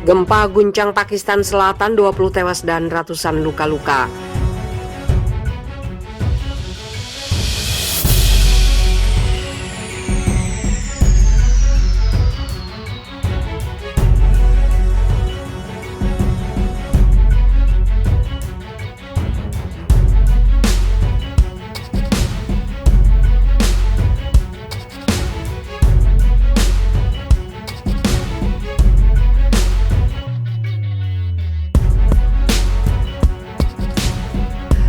Gempa guncang Pakistan Selatan, 20 tewas dan ratusan luka-luka.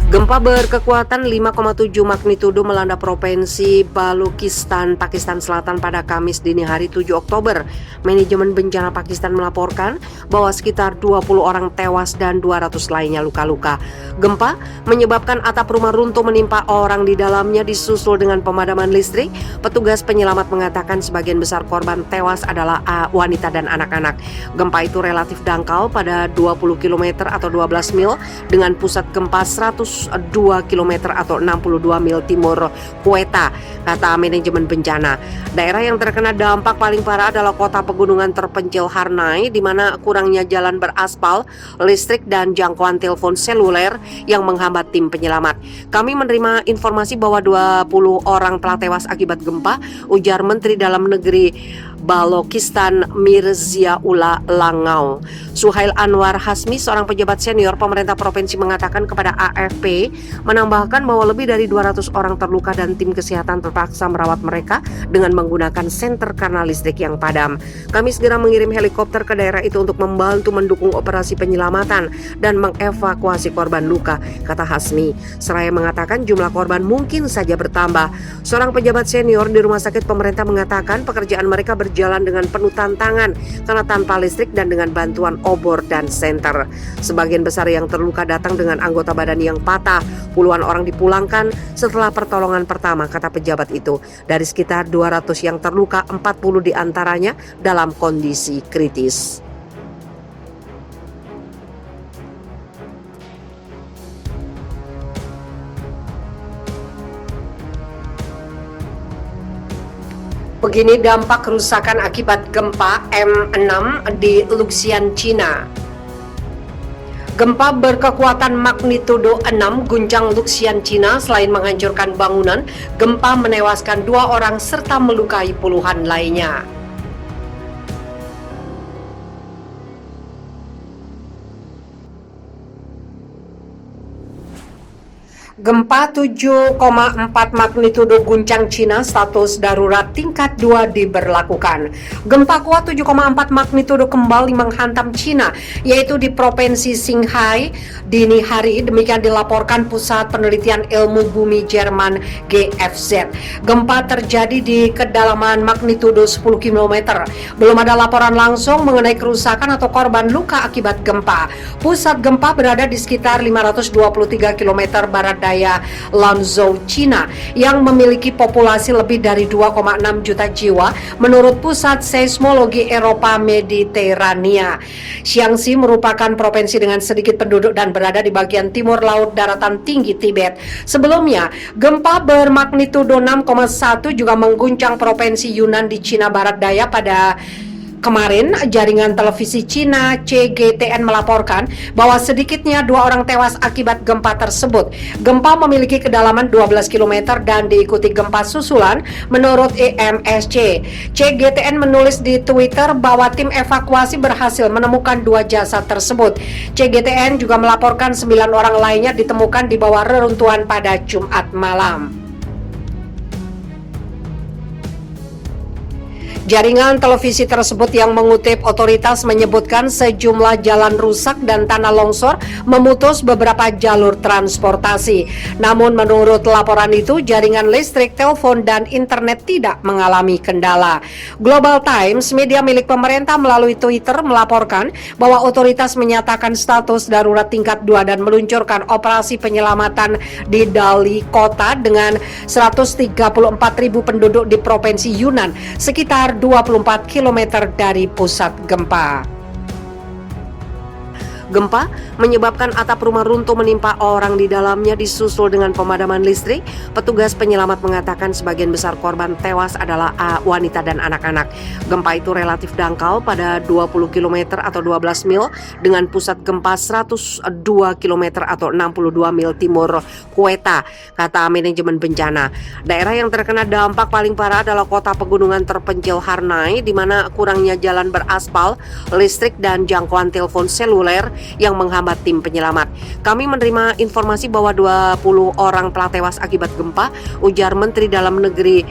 Gempa berkekuatan 5,7 magnitudo melanda Provinsi Balochistan, Pakistan Selatan pada Kamis dini hari 7 Oktober. Manajemen bencana Pakistan melaporkan bahwa sekitar 20 orang tewas dan 200 lainnya luka-luka. Gempa menyebabkan atap rumah runtuh menimpa orang di dalamnya disusul dengan pemadaman listrik. Petugas penyelamat mengatakan sebagian besar korban tewas adalah wanita dan anak-anak. Gempa itu relatif dangkal pada 20 km atau 12 mil dengan pusat gempa 102 km atau 62 mil timur Quetta, kata manajemen bencana. Daerah yang terkena dampak paling parah adalah kota pegunungan terpencil Harnai, di mana kurangnya jalan beraspal, listrik dan jangkauan telepon seluler yang menghambat tim penyelamat. Kami menerima informasi bahwa 20 orang telah tewas akibat gempa, ujar Menteri Dalam Negeri Balochistan Mirziaullah Langau. Suhail Anwar Hasmi, seorang pejabat senior pemerintah provinsi, mengatakan kepada AFP, menambahkan bahwa lebih dari 200 orang terluka dan tim kesehatan terpaksa merawat mereka dengan menggunakan senter karena listrik yang padam. Kami segera mengirim helikopter ke daerah itu untuk membantu mendukung operasi penyelamatan dan mengevakuasi korban luka, kata Hasmi. Seraya mengatakan jumlah korban mungkin saja bertambah. Seorang pejabat senior di rumah sakit pemerintah mengatakan pekerjaan mereka berjalan dengan penuh tantangan karena tanpa listrik dan dengan bantuan obor dan senter. Sebagian besar yang terluka datang dengan anggota badan yang patah. Puluhan orang dipulangkan setelah pertolongan pertama, kata pejabat itu. Dari sekitar 200 yang terluka, 40 diantaranya dalam kondisi kritis. Begini dampak kerusakan akibat gempa M6 di Luxian, China. Gempa berkekuatan magnitudo 6 guncang Luxian, China. Selain menghancurkan bangunan, gempa menewaskan 2 orang serta melukai puluhan lainnya. Gempa 7,4 magnitudo guncang China, status darurat tingkat 2 diberlakukan. Gempa kuat 7,4 magnitudo kembali menghantam China, yaitu di Provinsi Qinghai dini hari. Demikian dilaporkan Pusat Penelitian Ilmu Bumi Jerman GFZ. Gempa terjadi di kedalaman magnitudo 10 km. Belum ada laporan langsung mengenai kerusakan atau korban luka akibat gempa. Pusat gempa berada di sekitar 523 km barat daya Lanzhou, China, yang memiliki populasi lebih dari 2,6 juta jiwa menurut Pusat Seismologi Eropa Mediterania. Shaanxi merupakan provinsi dengan sedikit penduduk dan berada di bagian timur laut daratan tinggi Tibet. Sebelumnya, gempa bermagnitudo 6,1 juga mengguncang provinsi Yunnan di Cina Barat Daya pada kemarin. Jaringan televisi Cina CGTN melaporkan bahwa sedikitnya 2 orang tewas akibat gempa tersebut. Gempa memiliki kedalaman 12 km dan diikuti gempa susulan menurut EMSC. CGTN menulis di Twitter bahwa tim evakuasi berhasil menemukan 2 jasad tersebut. CGTN juga melaporkan 9 orang lainnya ditemukan di bawah reruntuhan pada Jumat malam. Jaringan televisi tersebut yang mengutip otoritas menyebutkan sejumlah jalan rusak dan tanah longsor memutus beberapa jalur transportasi. Namun menurut laporan itu, jaringan listrik, telepon, dan internet tidak mengalami kendala. Global Times, media milik pemerintah, melalui Twitter melaporkan bahwa otoritas menyatakan status darurat tingkat 2 dan meluncurkan operasi penyelamatan di Dali kota dengan 134.000 penduduk di Provinsi Yunnan, sekitar 24 km dari pusat gempa. Gempa menyebabkan atap rumah runtuh menimpa orang di dalamnya disusul dengan pemadaman listrik. Petugas penyelamat mengatakan sebagian besar korban tewas adalah wanita dan anak-anak. Gempa itu relatif dangkal pada 20 km atau 12 mil dengan pusat gempa 102 km atau 62 mil timur Quetta, kata manajemen bencana. Daerah yang terkena dampak paling parah adalah kota pegunungan terpencil Harnai, di mana kurangnya jalan beraspal, listrik dan jangkauan telepon seluler yang menghambat tim penyelamat. Kami menerima informasi bahwa 20 orang telah tewas akibat gempa, ujar Menteri Dalam Negeri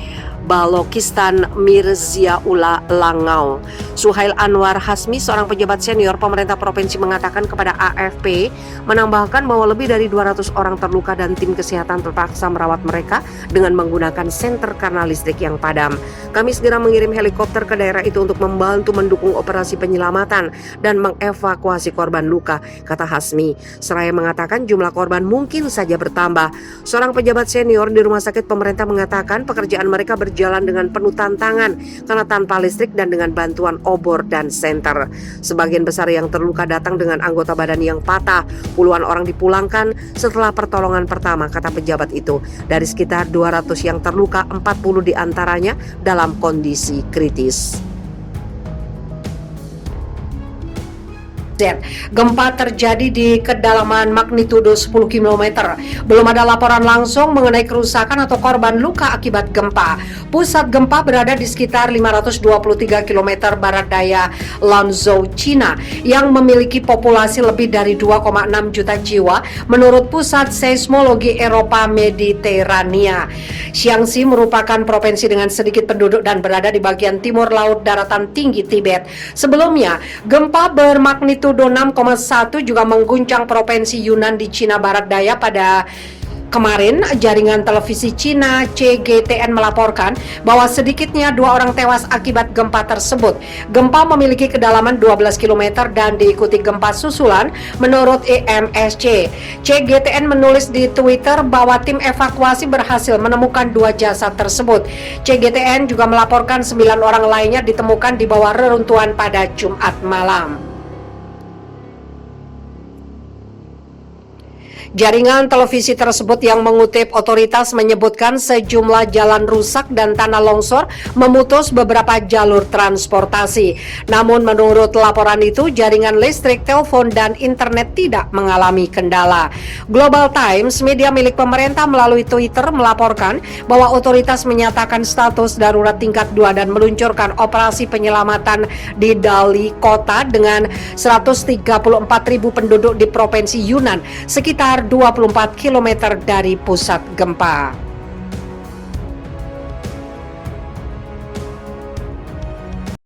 Balochistan Mirziaullah Langau. Suhail Anwar Hasmi, seorang pejabat senior pemerintah provinsi, mengatakan kepada AFP, menambahkan bahwa lebih dari 200 orang terluka dan tim kesehatan terpaksa merawat mereka dengan menggunakan senter karena listrik yang padam. Kami segera mengirim helikopter ke daerah itu untuk membantu mendukung operasi penyelamatan dan mengevakuasi korban luka, kata Hasmi. Seraya mengatakan jumlah korban mungkin saja bertambah. Seorang pejabat senior di rumah sakit pemerintah mengatakan pekerjaan mereka berjalan dengan penuh tantangan karena tanpa listrik dan dengan bantuan obor dan senter. Sebagian besar yang terluka datang dengan anggota badan yang patah. Puluhan orang dipulangkan setelah pertolongan pertama, kata pejabat itu. Dari sekitar 200 yang terluka, 40 diantaranya dalam kondisi kritis. Gempa terjadi di kedalaman magnitudo 10 km. Belum ada laporan langsung mengenai kerusakan atau korban luka akibat gempa. Pusat gempa berada di sekitar 523 km barat daya Lanzhou, China, yang memiliki populasi lebih dari 2,6 juta jiwa menurut Pusat Seismologi Eropa Mediterania. Shaanxi merupakan provinsi dengan sedikit penduduk dan berada di bagian timur laut daratan tinggi Tibet. Sebelumnya, gempa bermagnitudo 6,1 juga mengguncang provinsi Yunnan di Cina Barat Daya pada kemarin. Jaringan televisi Cina CGTN melaporkan bahwa sedikitnya 2 orang tewas akibat gempa tersebut. Gempa memiliki kedalaman 12 km dan diikuti gempa susulan menurut EMSC. CGTN menulis di Twitter bahwa tim evakuasi berhasil menemukan 2 jasad tersebut. CGTN juga melaporkan 9 orang lainnya ditemukan di bawah reruntuhan pada Jumat malam. Jaringan televisi tersebut yang mengutip otoritas menyebutkan sejumlah jalan rusak dan tanah longsor memutus beberapa jalur transportasi. Namun menurut laporan itu, jaringan listrik, telepon, dan internet tidak mengalami kendala. Global Times, media milik pemerintah, melalui Twitter melaporkan bahwa otoritas menyatakan status darurat tingkat 2 dan meluncurkan operasi penyelamatan di Dali kota dengan 134.000 penduduk di provinsi Yunnan, sekitar 24 km dari pusat gempa.